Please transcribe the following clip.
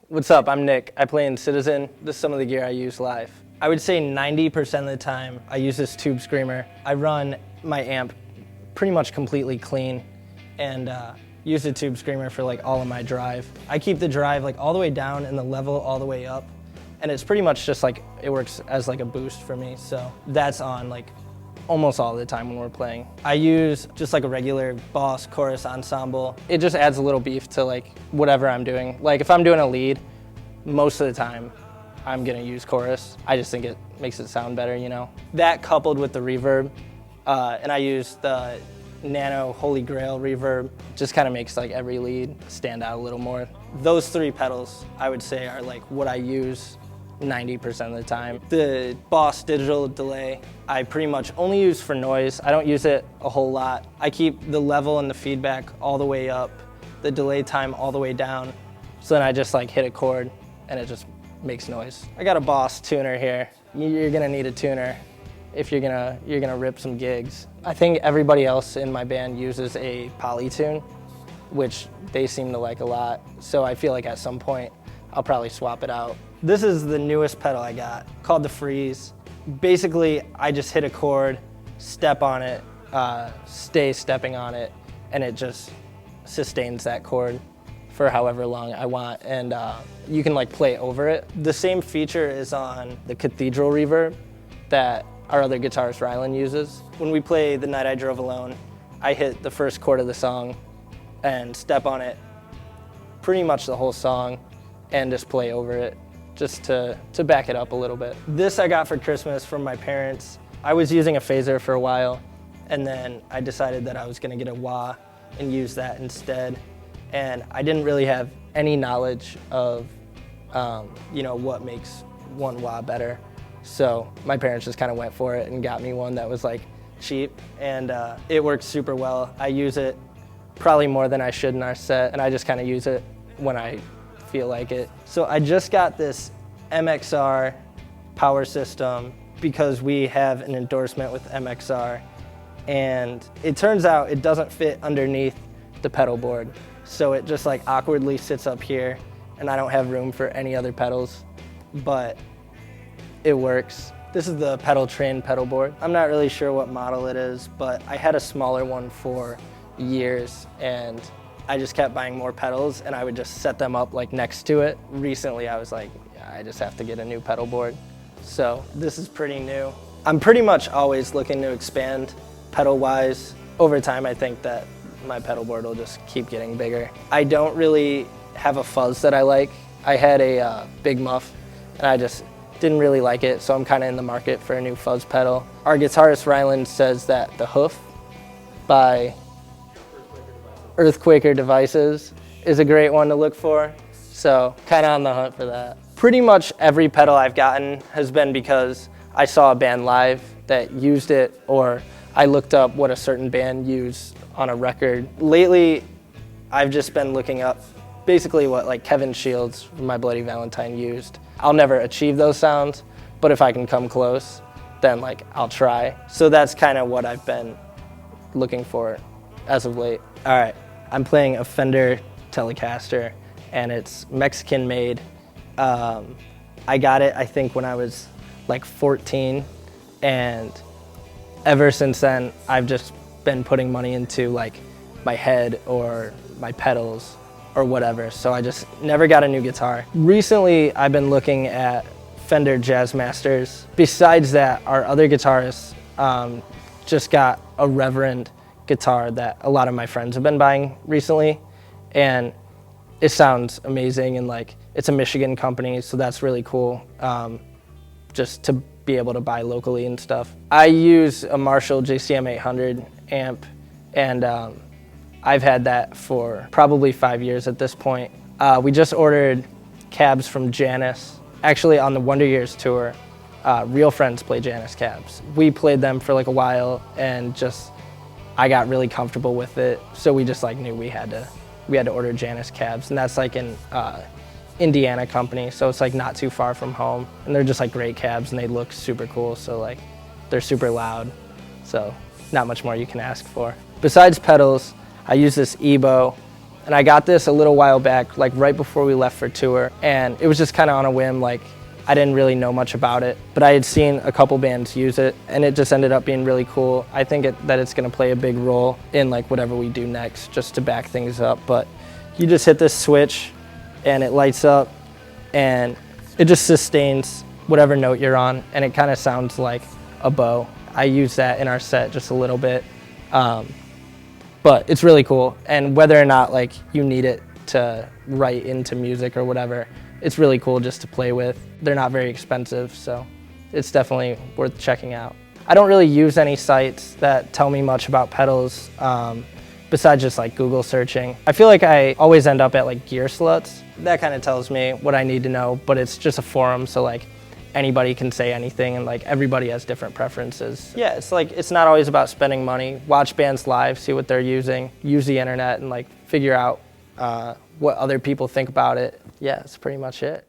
What's up? I'm Nick. I play in Citizen. This is some of the gear I use live. I would say 90% of the time I use this tube screamer. I run my amp pretty much completely clean and use the tube screamer for like all of my drive. I keep the drive like all the way down and the level all the way up, and it's pretty much just like, it works as like a boost for me. So that's on like almost all the time when we're playing. I use just like a regular Boss chorus ensemble. It just adds a little beef to like whatever I'm doing. Like if I'm doing a lead, most of the time I'm gonna use chorus. I just think it makes it sound better, you know? That coupled with the reverb, and I use the Nano Holy Grail reverb, just kind of makes like every lead stand out a little more. Those three pedals I would say are like what I use 90% of the time. The Boss digital delay, I pretty much only use for noise. I don't use it a whole lot. I keep the level and the feedback all the way up, the delay time all the way down. So then I just like hit a chord and it just makes noise. I got a Boss tuner here. You're gonna need a tuner if you're gonna rip some gigs. I think everybody else in my band uses a Polytune, which they seem to like a lot. So I feel like at some point I'll probably swap it out. This is the newest pedal I got, called the Freeze. Basically, I just hit a chord, step on it, stay stepping on it, and it just sustains that chord for however long I want, and you can like play over it. The same feature is on the Cathedral reverb that our other guitarist Rylan uses. When we play The Night I Drove Alone, I hit the first chord of the song and step on it pretty much the whole song and just play over it, just to back it up a little bit. This I got for Christmas from my parents. I was using a phaser for a while, and then I decided that I was gonna get a wah and use that instead. And I didn't really have any knowledge of you know, what makes one wah better. So my parents just kind of went for it and got me one that was like cheap, and it works super well. I use it probably more than I should in our set, and I just kind of use it when I feel like it. So I just got this MXR power system because we have an endorsement with MXR, and it turns out it doesn't fit underneath the pedal board. So it just like awkwardly sits up here, and I don't have room for any other pedals, but it works. This is the Pedal Train pedal board. I'm not really sure what model it is, but I had a smaller one for years, and I just kept buying more pedals, and I would just set them up like next to it. Recently I was like, yeah, I just have to get a new pedal board. So this is pretty new. I'm pretty much always looking to expand pedal-wise. Over time I think that my pedal board will just keep getting bigger. I don't really have a fuzz that I like. I had a Big Muff, and I just didn't really like it, so I'm kind of in the market for a new fuzz pedal. Our guitarist Rylan says that the Hoof by Earthquaker Devices is a great one to look for, so kind of on the hunt for that. Pretty much every pedal I've gotten has been because I saw a band live that used it, or I looked up what a certain band used on a record. Lately, I've just been looking up basically what like Kevin Shields from My Bloody Valentine used. I'll never achieve those sounds, but if I can come close, then like I'll try. So that's kind of what I've been looking for as of late. All right, I'm playing a Fender Telecaster, and it's Mexican made. I got it, I think, when I was like 14, and ever since then, I've just been putting money into like my head or my pedals or whatever, so I just never got a new guitar. Recently, I've been looking at Fender Jazzmasters. Besides that, our other guitarist just got a Reverend guitar that a lot of my friends have been buying recently, and it sounds amazing, and like it's a Michigan company, so that's really cool, just to be able to buy locally and stuff. I use a Marshall JCM 800 amp, and I've had that for probably 5 years at this point. We just ordered cabs from Janus. Actually, on the Wonder Years tour, Real Friends play Janus cabs. We played them for like a while, and just I got really comfortable with it, so we just like knew we had to order Janus cabs, and that's like an Indiana company, so it's like not too far from home, and they're just like great cabs, and they look super cool, so like they're super loud, so not much more you can ask for. Besides pedals, I use this Ebo And I got this a little while back, like right before we left for tour, and it was just kind of on a whim, like I didn't really know much about it, but I had seen a couple bands use it, and it just ended up being really cool. I think that it's gonna play a big role in like whatever we do next, just to back things up. But you just hit this switch, and it lights up, and it just sustains whatever note you're on, and it kind of sounds like a bow. I use that in our set just a little bit, but it's really cool. And whether or not like you need it to write into music or whatever, it's really cool just to play with. They're not very expensive, so it's definitely worth checking out. I don't really use any sites that tell me much about pedals besides just like Google searching. I feel like I always end up at like Gear Sluts. That kind of tells me what I need to know, but it's just a forum, so like anybody can say anything, and like everybody has different preferences. Yeah, it's like, it's not always about spending money. Watch bands live, see what they're using, use the internet, and like figure out what other people think about it. Yeah, that's pretty much it.